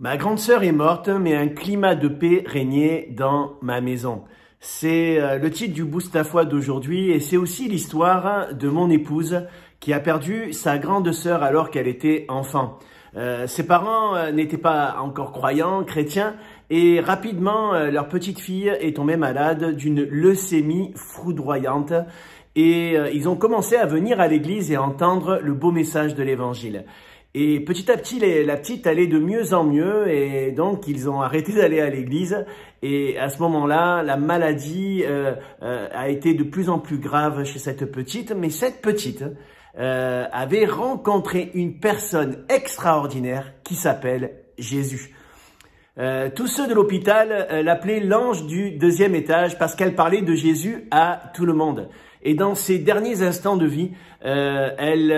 Ma grande sœur est morte, mais un climat de paix régnait dans ma maison. C'est le titre du Boost à foi d'aujourd'hui et c'est aussi l'histoire de mon épouse qui a perdu sa grande sœur alors qu'elle était enfant. Ses parents n'étaient pas encore croyants, chrétiens, et rapidement leur petite fille est tombée malade d'une leucémie foudroyante et ils ont commencé à venir à l'église et à entendre le beau message de l'évangile. Et petit à petit, la petite allait de mieux en mieux et donc ils ont arrêté d'aller à l'église. Et à ce moment-là, la maladie a été de plus en plus grave chez cette petite. Mais cette petite avait rencontré une personne extraordinaire qui s'appelle Jésus. Tous ceux de l'hôpital l'appelaient l'ange du deuxième étage parce qu'elle parlait de Jésus à tout le monde. Et dans ses derniers instants de vie, elle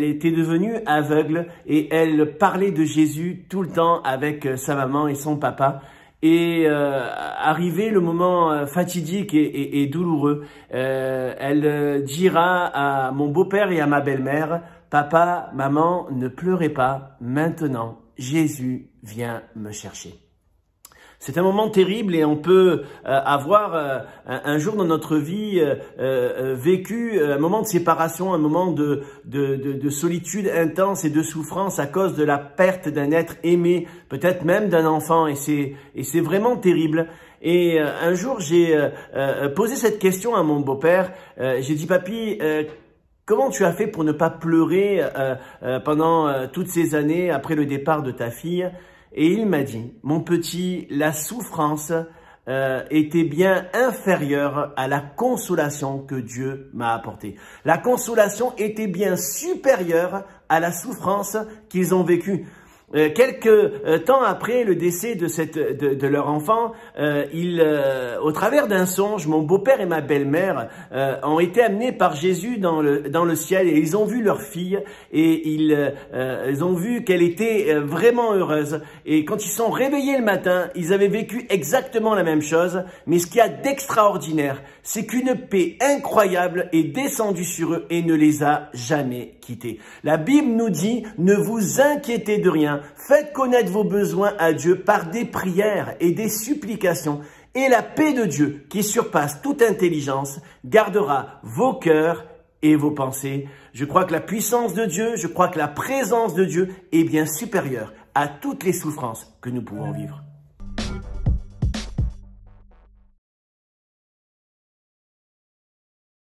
était devenue aveugle et elle parlait de Jésus tout le temps avec sa maman et son papa. Et arrivé le moment fatidique et douloureux, elle dira à mon beau-père et à ma belle-mère, « Papa, maman, ne pleurez pas, maintenant Jésus vient me chercher ». C'est un moment terrible et on peut avoir un jour dans notre vie vécu un moment de séparation, un moment de solitude intense et de souffrance à cause de la perte d'un être aimé, peut-être même d'un enfant, et c'est vraiment terrible. Et un jour, j'ai posé cette question à mon beau-père. J'ai dit, papy, comment tu as fait pour ne pas pleurer pendant toutes ces années après le départ de ta fille ? Et il m'a dit, mon petit, la souffrance était bien inférieure à la consolation que Dieu m'a apportée. La consolation était bien supérieure à la souffrance qu'ils ont vécue. Quelques temps après le décès de leur enfant, au travers d'un songe, mon beau-père et ma belle-mère ont été amenés par Jésus dans le ciel et ils ont vu leur fille et ils ont vu qu'elle était vraiment heureuse. Et quand ils sont réveillés le matin, ils avaient vécu exactement la même chose. Mais ce qu'il y a d'extraordinaire, c'est qu'une paix incroyable est descendue sur eux et ne les a jamais quittés. La Bible nous dit, ne vous inquiétez de rien. Faites connaître vos besoins à Dieu par des prières et des supplications. Et la paix de Dieu, qui surpasse toute intelligence, gardera vos cœurs et vos pensées. Je crois que la puissance de Dieu, je crois que la présence de Dieu est bien supérieure à toutes les souffrances que nous pouvons vivre.